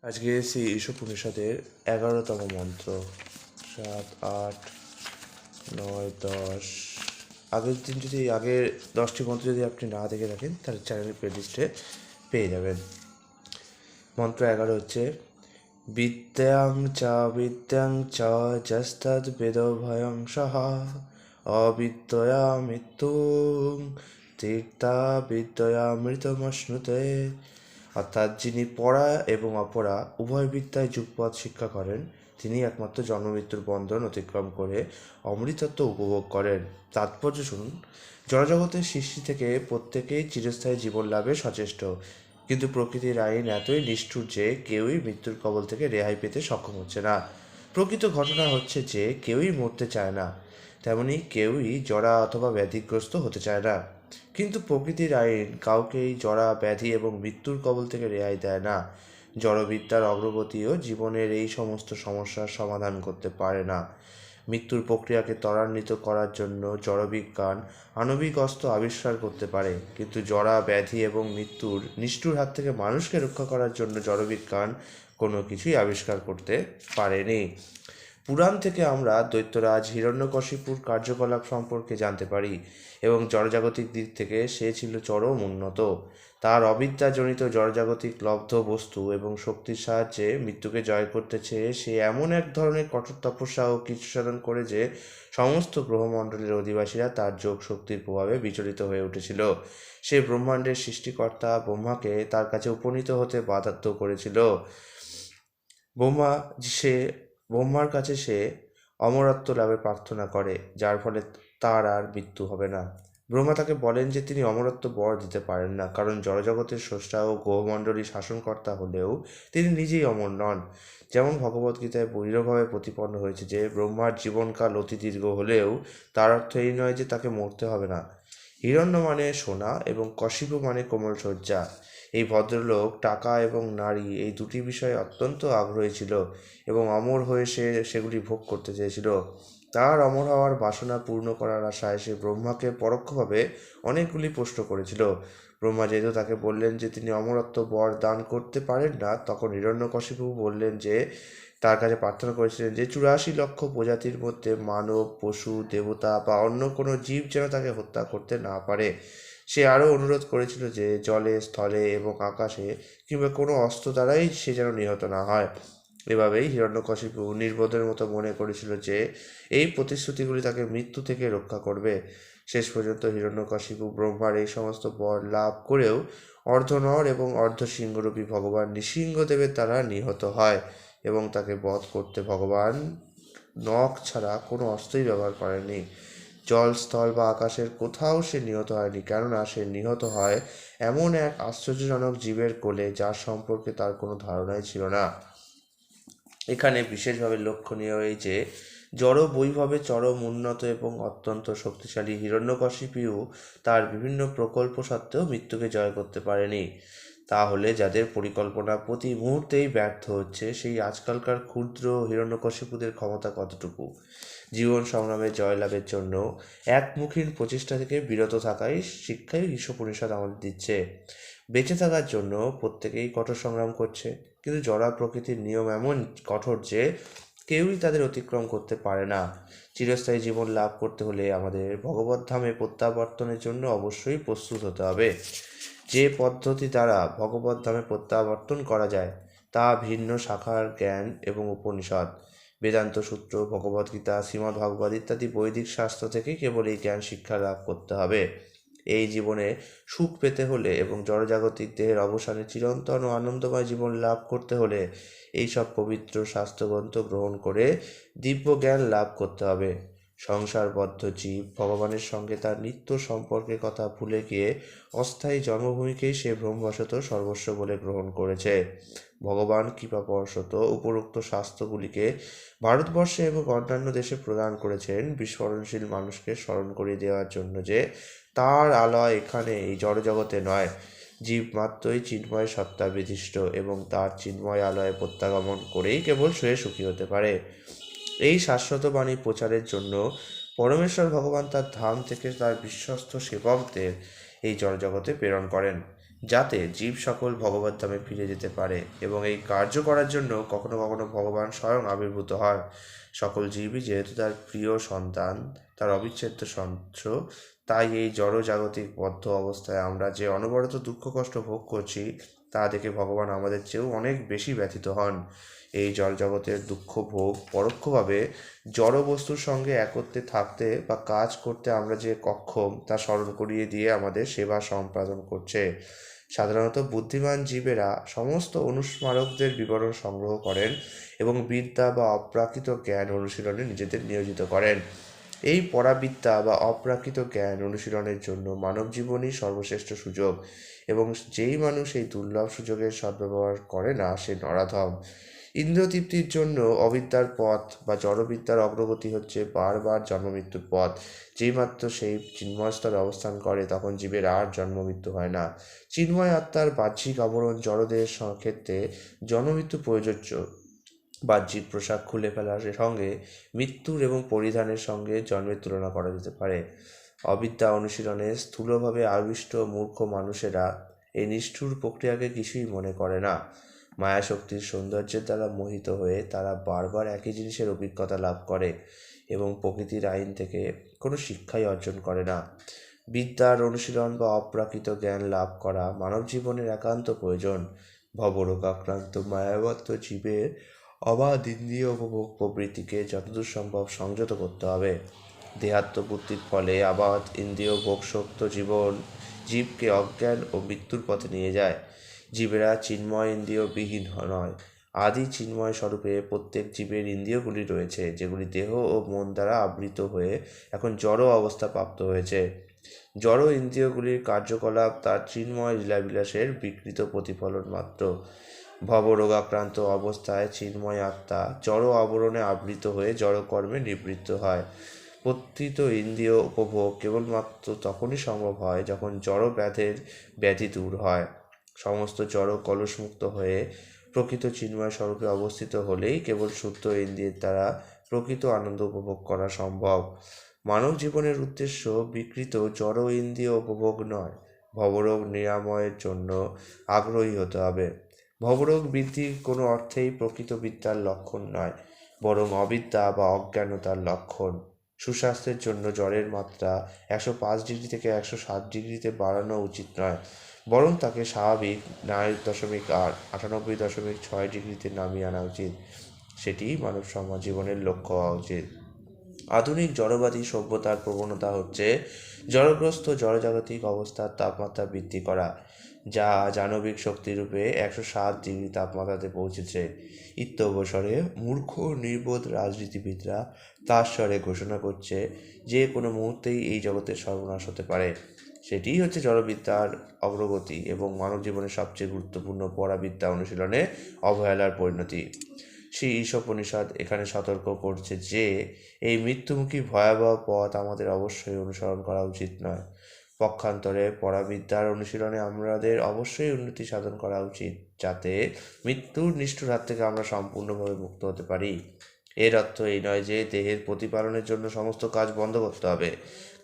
আজকে শ্রী ঈশোপনিষদের 11তম মন্ত্র। 7, 8, 9, 10। আগের 10টি মন্ত্র যদি আপনি না দেখে থাকেন তাহলে চ্যানেলের প্লেলিস্টে পেয়ে যাবেন। মন্ত্র 11 হচ্ছে বিদ্যাং চ যস্তদ বেদ ভয়ং সহা অবিদ্যয়া মৃত্যুং তীর্থা বিদ্যয়া মৃতমশ্নুতে। অর্থাৎ যিনি পড়া এবং অপরা উভয় বিদ্যায় যুগপৎ শিক্ষা করেন তিনি একমাত্র জন্মমৃত্যুর বন্ধন অতিক্রম করে অমৃতত্ব উপভোগ করেন। তাৎপর্য শুনুন। জড়জগতের সৃষ্টি থেকে প্রত্যেকেই চিরস্থায়ী জীবন লাভে সচেষ্ট, কিন্তু প্রকৃতির আইন এতই নিষ্ঠুর যে কেউই মৃত্যুর কবল থেকে রেহাই পেতে সক্ষম হচ্ছে না। প্রকৃত ঘটনা হচ্ছে যে কেউই মরতে চায় না, তেমনি কেউই জরা অথবা ব্যাধিগ্রস্ত হতে চায় না। কিন্তু প্রকৃতির আইন কাউকেই জরা ব্যাধি এবং মৃত্যুর কবল থেকে রেহাই দেয় না। জড়বিদ্যার অগ্রগতিও জীবনের এই সমস্ত সমস্যার সমাধান করতে পারে না। মৃত্যুর প্রক্রিয়াকে ত্বরান্বিত করার জন্য জড়বিজ্ঞান আণবিক অস্ত্র আবিষ্কার করতে পারে, কিন্তু জরা ব্যাধি এবং মৃত্যুর নিষ্ঠুর হাত থেকে মানুষকে রক্ষা করার জন্য জড়বিজ্ঞান কোনো কিছুই আবিষ্কার করতে পারেনি। পুরাণ থেকে আমরা দৈত্যরাজ হিরণ্যকশিপুর কার্যকলাপ সম্পর্কে জানতে পারি এবং জড়জাগতিক দিক থেকে সে ছিল চরম উন্নত। তার অবিদ্যাজনিত জড়জাগতিক লব্ধ বস্তু এবং শক্তির সাহায্যে মৃত্যুকে জয় করতে চেয়ে সে এমন এক ধরনের কঠোর তপস্যা ও কীর্তি সাধন করে যে সমস্ত গ্রহমণ্ডলের অধিবাসীরা তার যোগ শক্তির প্রভাবে বিচলিত হয়ে উঠেছিল। সে ব্রহ্মাণ্ডের সৃষ্টিকর্তা ব্রহ্মাকে তার কাছে উপনীত হতে বাধ্য করেছিল। ব্রহ্মার কাছে সে অমরত্ব লাভের প্রার্থনা করে, যার ফলে তার আর মৃত্যু হবে না। ব্রহ্মা তাকে বলেন যে তিনি অমরত্ব বর দিতে পারেন না, কারণ জড়জগতের স্রষ্টা ও গ্রহমণ্ডলী শাসনকর্তা হলেও তিনি নিজেই অমর নন। যেমন ভগবদ্গীতায় দৃঢ়ভাবে প্রতিপন্ন হয়েছে যে ব্রহ্মার জীবনকাল অতি দীর্ঘ হলেও তার অর্থ এই নয় যে তাকে মরতে হবে না। হিরণ্য মানে সোনা এবং কশিপু মানে কোমল শয্যা। এই ভদ্রলোক টাকা এবং নারী এই দুটি বিষয়ে অত্যন্ত আগ্রহী ছিল এবং অমর হয়ে সেগুলি ভোগ করতে চেয়েছিল। তার অমর হওয়ার বাসনা পূর্ণ করার আশায় সে ব্রহ্মাকে পরোক্ষভাবে অনেকগুলি প্রশ্ন করেছিল। ব্রহ্মা যেহেতু তাকে বললেন যে তিনি অমরত্ব বর দান করতে পারেন না, তখন হিরণ্যকশিপু বললেন যে তার কাছে প্রার্থনা করেছিলেন যে 84 লক্ষ প্রজাতির মধ্যে মানব, পশু, দেবতা বা অন্য কোনো জীব যেন তাকে হত্যা করতে না পারে। সে আরও অনুরোধ করেছিল যে জলে, স্থলে এবং আকাশে কিংবা কোনো অস্ত্র দ্বারাই সে যেন নিহত না হয়। এভাবেই হিরণ্যকশিপু নির্বোধের মতো মনে করেছিল যে এই প্রতিশ্রুতিগুলি তাকে মৃত্যু থেকে রক্ষা করবে। শেষ পর্যন্ত হিরণ্যকশিপু ব্রহ্মার এই সমস্ত বর লাভ করেও অর্ধনর এবং অর্ধসিংহরূপী ভগবান নৃসিংহদেবের দ্বারা নিহত হয় এবং তাকে বধ করতে ভগবান নখ ছাড়া কোনো অস্ত্রই ব্যবহার করেননি। জল, স্থল বা আকাশের কোথাও সে নিহত হয়নি, কেননা সে নিহত হয় এমন এক আশ্চর্যজনক জীবের কোলে যার সম্পর্কে তার কোনো ধারণাই ছিল না। এখানে বিশেষভাবে লক্ষণীয় এই যে জড় বৈভবে চরম উন্নত এবং অত্যন্ত শক্তিশালী হিরণ্যকশিপুও তার বিভিন্ন প্রকল্প সত্ত্বেও মৃত্যুকে জয় করতে পারেনি। তাহলে যাদের পরিকল্পনা প্রতি মুহূর্তেই ব্যর্থ হচ্ছে, সেই আজকালকার ক্ষুদ্র হিরণ্যকশিপুদের ক্ষমতা কতটুকু? জীবন সংগ্রামে জয়লাভের জন্য একমুখীন প্রচেষ্টা থেকে বিরত থাকাই শিক্ষাই ঈশোপনিষদ আমাদের দিচ্ছে। বেঁচে থাকার জন্য প্রত্যেকেই কঠোর সংগ্রাম করছে, কিন্তু জড়া প্রকৃতির নিয়ম এমন কঠোর যে কেউই তাদের অতিক্রম করতে পারে না। চিরস্থায়ী জীবন লাভ করতে হলে আমাদের ভগবদ্ধামে প্রত্যাবর্তনের জন্য অবশ্যই প্রস্তুত হতে হবে। যে পদ্ধতি দ্বারা ভগবদ্ধামে প্রত্যাবর্তন করা যায় তা ভিন্ন শাখার জ্ঞান এবং উপনিষদ, বেদান্ত সূত্র, ভগবদ্গীতা, শ্রীমদ্ ভাগবত ইত্যাদি বৈদিক শাস্ত্র থেকে কেবল এই জ্ঞান শিক্ষা লাভ করতে হবে। এই জীবনে সুখ পেতে হলে এবং জড়জাগতিক দেহের অবসানে চিরন্তন ও আনন্দময় জীবন লাভ করতে হলে এইসব পবিত্র শাস্ত্রগ্রন্থ গ্রহণ করে দিব্য জ্ঞান লাভ করতে হবে। সংসারবদ্ধ জীব ভগবানের সঙ্গে তার নিত্য সম্পর্কের কথা ভুলে গিয়ে অস্থায়ী জন্মভূমিকেই সে ভ্রমবশত সর্বস্ব বলে গ্রহণ করেছে। ভগবান কৃপাবশত উপরোক্ত শাস্ত্রগুলিকে ভারতবর্ষে এবং অন্যান্য দেশে প্রদান করেছেন বিস্মরণশীল মানুষকে স্মরণ করিয়ে দেওয়ার জন্য যে তার আলয় এখানে এই জড়জগতে নয়, জীব মাত্রই চিন্ময় সত্তা বিধিষ্ঠ এবং তার চিন্ময় আলয়ে প্রত্যাগমন করেই কেবল সে সুখী হতে পারে। এই শাশ্বত বাণী প্রচারের জন্য পরমেশ্বর ভগবান তার ধাম থেকে তার বিশ্বস্ত সেবকদের এই জড়জগতে প্রেরণ করেন। যাতে জীব সকল ভগবত ধামে ফিরে যেতে পারে, এবং এই কার্য করার জন্য কখনো কখনো ভগবান স্বয়ং আবির্ভূত হয়। সকল জীবই যেহেতু তার প্রিয় সন্তান, তার অবিচ্ছেদ্য সন্ত্র, তাই এই জড় জাগতিক বদ্ধ অবস্থায় আমরা যে অনবরত দুঃখ কষ্ট ভোগ করছি তা দেখে ভগবান আমাদের চেয়েও অনেক বেশি ব্যথিত হন। এই জড় জগতের দুঃখ ভোগ পরোক্ষভাবে জড় বস্তুর সঙ্গে একত্রে থাকতে বা কাজ করতে আমরা যে অক্ষম তা স্মরণ করিয়ে দিয়ে আমাদের সেবা সম্পাদন করছে। সাধারণত বুদ্ধিমান জীবেরা সমস্ত অনুস্মারকদের বিবরণ সংগ্রহ করেন এবং বিদ্যা বা অপ্রাকৃত জ্ঞান অনুশীলনে নিজেদের নিয়োজিত করেন। এই পরাবিদ্যা বা অপ্রাকৃত জ্ঞান অনুশীলনের জন্য মানব জীবনই সর্বশ্রেষ্ঠ সুযোগ, এবং যেই মানুষ এই দুর্লভ সুযোগের সদ্ব্যবহার করে না সে নরাধম। ইন্দ্রিয়তৃপ্তির জন্য অবিদ্যার পথ বা জড়বিদ্যার অগ্রগতি হচ্ছে বারবার জন্মমৃত্যুর পথ। যেই মাত্র সেই চিন্ময় স্তরে অবস্থান করে তখন জীবের আর জন্মমৃত্যু হয় না। চিন্ময় আত্মার বাহ্যিক আবরণ জড়দেহের ক্ষেত্রে জন্মমৃত্যু প্রযোজ্য। বাহ্যিক পোশাক খুলে ফেলার সঙ্গে মৃত্যুর এবং পরিধানের সঙ্গে জন্মের তুলনা করা যেতে পারে। অবিদ্যা অনুশীলনে স্থূলভাবে আবিষ্ট মূর্খ মানুষেরা এই নিষ্ঠুর প্রক্রিয়াকে কিছুই মনে করে না। মায়াশক্তির সৌন্দর্যের দ্বারা মোহিত হয়ে তারা বারবার একই জিনিসের অভিজ্ঞতা লাভ করে এবং প্রকৃতির আইন থেকে কোনো শিক্ষাই অর্জন করে না। বিদ্যার অনুশীলন বা অপ্রাকৃত জ্ঞান লাভ করা মানব জীবনের একান্ত প্রয়োজন। ভবরোগাক্রান্ত মায়াবদ্ধ জীবের অবাধ ইন্দ্রিয় উপভোগ প্রবৃত্তিকে যতদূর সম্ভব সংযত করতে হবে। দেহাত্মবুদ্ধির ফলে আবাদ ইন্দ্রিয় ভোগশক্ত জীবকে অজ্ঞান ও মৃত্যুর পথে নিয়ে যায়। জীবেরা চিন্ময় ইন্দ্রিয় বিহীন নয়। আদি চিন্ময় স্বরূপে প্রত্যেক জীবের ইন্দ্রিয়গুলি রয়েছে, যেগুলি দেহ ও মন দ্বারা আবৃত হয়ে এখন জড় অবস্থা প্রাপ্ত হয়েছে। জড় ইন্দ্রিয়গুলির কার্যকলাপ তার চিন্ময় লীলাবিলাসের বিকৃত প্রতিফলন মাত্র। ভবরোগাক্রান্ত অবস্থায় চিন্ময় আত্মা জড় আবরণে আবৃত হয়ে জড়কর্মে নিবৃত্ত হয়। প্রকৃত ইন্দ্রিয় উপভোগ কেবলমাত্র তখনই সম্ভব হয় যখন জড় ব্যাধি দূর হয়। সমস্ত জড় কলুষমুক্ত হয়ে প্রকৃত চিন্ময় স্বরূপে অবস্থিত হলেই কেবল শুদ্ধ ইন্দ্রিয়ের দ্বারা প্রকৃত আনন্দ উপভোগ করা সম্ভব। মানব জীবনের উদ্দেশ্য বিকৃত জড় ইন্দ্রিয় উপভোগ নয়, ভবরোগ নিরাময়ের জন্য আগ্রহী হতে হবে। ভবরোগ বৃদ্ধি কোনো অর্থেই প্রকৃত বিদ্যার লক্ষণ নয়, বরং অবিদ্যা বা অজ্ঞানতার লক্ষণ। সুস্বাস্থ্যের জন্য জ্বরের মাত্রা 105 ডিগ্রি থেকে 107 ডিগ্রিতে বাড়ানো উচিত নয়, বরং তাকে স্বাভাবিক 98.6 ডিগ্রিতে নামিয়ে আনা উচিত। সেটি মানব সমাজ জীবনের লক্ষ্য হওয়া উচিত। আধুনিক জড়বাদী সভ্যতার প্রবণতা হচ্ছে জড়গ্রস্ত জড়জাগতিক অবস্থার তাপমাত্রা বৃদ্ধি করা, যা জানবিক শক্তিরূপে 107 ডিগ্রি তাপমাত্রাতে পৌঁছেছে। ইত্যবসরে মূর্খ নির্বোধ রাজনীতিবিদরা তার স্বরে ঘোষণা করছে যে কোনো মুহূর্তেই এই জগতের সর্বনাশ হতে পারে। সেটিই হচ্ছে জড়বিদ্যার অগ্রগতি এবং মানব জীবনের সবচেয়ে গুরুত্বপূর্ণ পরাবিদ্যা অনুশীলনে অবহেলার পরিণতি। শ্রী ঈশোপনিষদ এখানে সতর্ক করছে যে এই মৃত্যুমুখী ভয়াবহ পথ আমাদের অবশ্যই অনুসরণ করা উচিত নয়। পক্ষান্তরে পরাবিদ্যার অনুশীলনে আমাদের অবশ্যই উন্নতি সাধন করা উচিত, যাতে মৃত্যুর নিষ্ঠুর হাত থেকে আমরা সম্পূর্ণভাবে মুক্ত হতে পারি। এর অর্থ এই নয় যে দেহের প্রতিপালনের জন্য সমস্ত কাজ বন্ধ করতে হবে।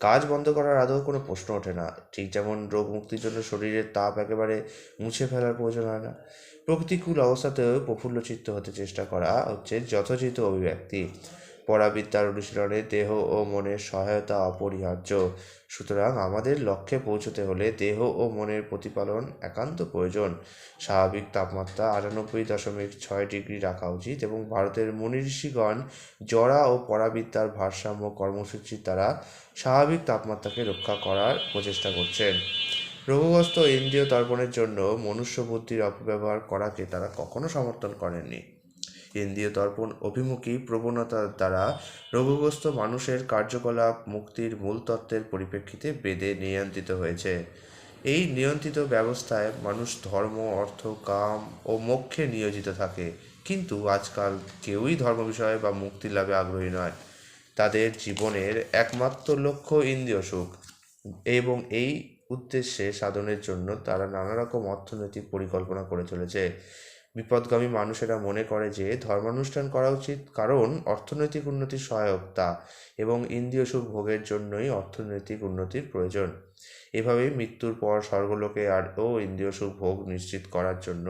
কাজ বন্ধ করার আদৌ কোনো প্রশ্ন ওঠে না। ঠিক যেমন রোগ মুক্তির জন্য শরীরের তাপ একেবারে মুছে ফেলার প্রয়োজন হয় না, প্রকৃতিকুল অবস্থাতেও প্রফুল্লচিত্ত হতে চেষ্টা করা হচ্ছে যথোচিত অভিব্যক্তি। পরাবিদ্যার অনুশীলনে দেহ ও মনের সহায়তা অপরিহার্য। সুতরাং আমাদের লক্ষ্যে পৌঁছতে হলে দেহ ও মনের প্রতিপালন একান্ত প্রয়োজন। স্বাভাবিক তাপমাত্রা 98.6 ডিগ্রি রাখা উচিত, এবং ভারতের মুনি ঋষিগণ জড়া ও পরাবিদ্যার ভারসাম্য কর্মসূচির দ্বারা স্বাভাবিক তাপমাত্রাকে রক্ষা করার প্রচেষ্টা করছেন। রোগগ্রস্ত ইন্দ্রিয় তর্পণের জন্য মনুষ্য বুদ্ধির অপব্যবহার করাকে তারা কখনো সমর্থন করেননি। ইন্দ্রিয় তর্পণ অভিমুখী প্রবণতার দ্বারা রোগগ্রস্ত মানুষের কার্যকলাপ মুক্তির মূল তত্ত্বের পরিপ্রেক্ষিতে বেদে নিয়ন্ত্রিত হয়েছে। এই নিয়ন্ত্রিত ব্যবস্থায় মানুষ ধর্ম, অর্থ, কাম ও মোক্ষে নিয়োজিত থাকে, কিন্তু আজকাল কেউই ধর্ম বিষয়ে বা মুক্তি লাভে আগ্রহী নয়। তাদের জীবনের একমাত্র লক্ষ্য ইন্দ্রিয় সুখ, এবং এই উদ্দেশ্যে সাধনের জন্য তারা নানা রকম অর্থনৈতিক পরিকল্পনা করে চলেছে। বিপদগামী মানুষেরা মনে করে যে ধর্মানুষ্ঠান করা উচিত, কারণ অর্থনৈতিক উন্নতির সহায়ক তা, এবং ইন্দ্রিয় সুখ ভোগের জন্যই অর্থনৈতিক উন্নতির প্রয়োজন। এভাবেই মৃত্যুর পর স্বর্গলোকে ও ইন্দ্রিয় সুখ ভোগ নিশ্চিত করার জন্য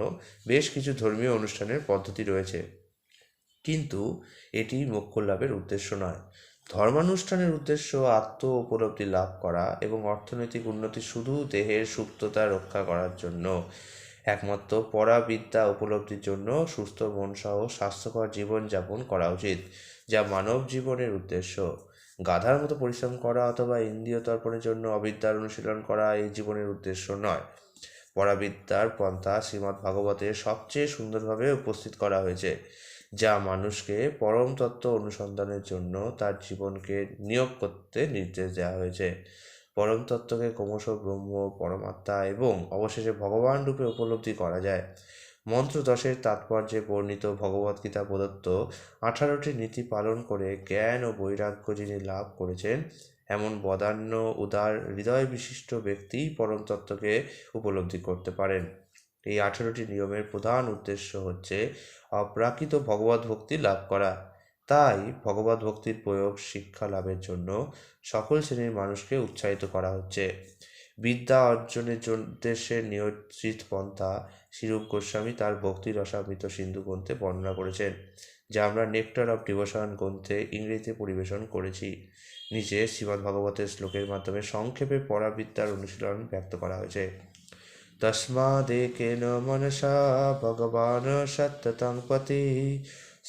বেশ কিছু ধর্মীয় অনুষ্ঠানের পদ্ধতি রয়েছে, কিন্তু এটি মোক্ষ লাভের উদ্দেশ্য নয়। ধর্মানুষ্ঠানের উদ্দেশ্য আত্ম উপলব্ধি লাভ করা এবং অর্থনৈতিক উন্নতি শুধু দেহের সুপ্ততা রক্ষা করার জন্য। একমাত্র পরাবিদ্যা উপলব্ধির জন্য সুস্থ মন সহ স্বাস্থ্যকর জীবনযাপন করা উচিত, যা মানব জীবনের উদ্দেশ্য। গাধার মতো পরিশ্রম করা অথবা ইন্দ্রিয় তর্পণের জন্য অবিদ্যার অনুশীলন করা এই জীবনের উদ্দেশ্য নয়। পরাবিদ্যার পন্থা শ্রীমদ্ ভাগবতে সবচেয়ে সুন্দরভাবে উপস্থিত করা হয়েছে, যা মানুষকে পরম তত্ত্ব অনুসন্ধানের জন্য তার জীবনকে নিয়োগ করতে নির্দেশ দেওয়া হয়েছে। পরম তত্ত্বকে ক্রমশ ব্রহ্ম, পরমাত্মা এবং অবশেষে ভগবান রূপে উপলব্ধি করা যায়। মন্ত্র 10-এর তাৎপর্যে বর্ণিত ভগবদ্গীতা প্রদত্ত 18টি নীতি পালন করে জ্ঞান ও বৈরাগ্য যিনি লাভ করেছেন, এমন বদান্য উদার হৃদয় বিশিষ্ট ব্যক্তিই পরম তত্ত্বকে উপলব্ধি করতে পারেন। এই 18টি নিয়মের প্রধান উদ্দেশ্য হচ্ছে অপ্রাকৃত ভগবত ভক্তি লাভ করা। তাই ভগবত ভক্তির প্রয়োগ শিক্ষা লাভের জন্য সকল শ্রেণীর মানুষকে উৎসাহিত করা হচ্ছে। বিদ্যা অর্জনের উদ্দেশ্যে নিয়োজিত পন্থা শ্রীরূপ গোস্বামী তার ভক্তি রসামৃত সিন্ধু গ্রন্থে বর্ণনা করেছেন, যা আমরা নেক্টার অফ ডিভোশন গ্রন্থে ইংরেজিতে পরিবেশন করেছি। নিচে শ্রীমদ্ ভাগবতের শ্লোকের মাধ্যমে সংক্ষেপে পরাবিদ্যার অনুশীলন ব্যক্ত করা হয়েছে। তস্মাদেকেন মনসা ভগবান সততং পতি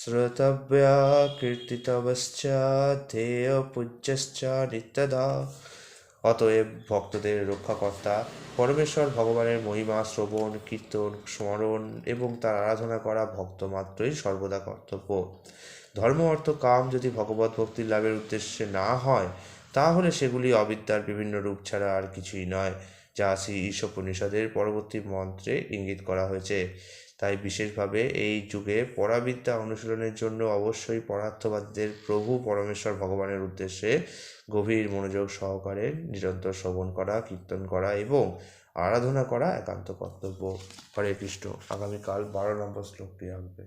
শ্রোতব্যা কীর্তিতবশ্চ ধ্যেয় পূজ্যশ্চ নিত্যদা। অতএব ভক্তদের রক্ষাকর্তা পরমেশ্বর ভগবানের মহিমা শ্রবণ, কীর্তন, স্মরণ এবং তার আরাধনা করা ভক্ত মাত্রই সর্বদা কর্তব্য। ধর্ম, অর্থ, কাম যদি ভগবত ভক্তির লাভের উদ্দেশ্যে না হয়, তাহলে সেগুলি অবিদ্যার বিভিন্ন রূপ ছাড়া আর কিছুই নয়, যা শ্রী ঈশোপনিষদের পরবর্তী মন্ত্রে ইঙ্গিত করা হয়েছে। তাই বিশেষভাবে এই যুগে পরাবিদ্যা অনুশীলনের জন্য অবশ্যই পরার্থবাদীদের প্রভু পরমেশ্বর ভগবানের উদ্দেশ্যে গভীর মনোযোগ সহকারে নিরন্তর শ্রবণ করা, কীর্তন করা এবং আরাধনা করা একান্ত কর্তব্য। হরে কৃষ্ণ। আগামীকাল 12 নম্বর শ্লোকটি আসবে।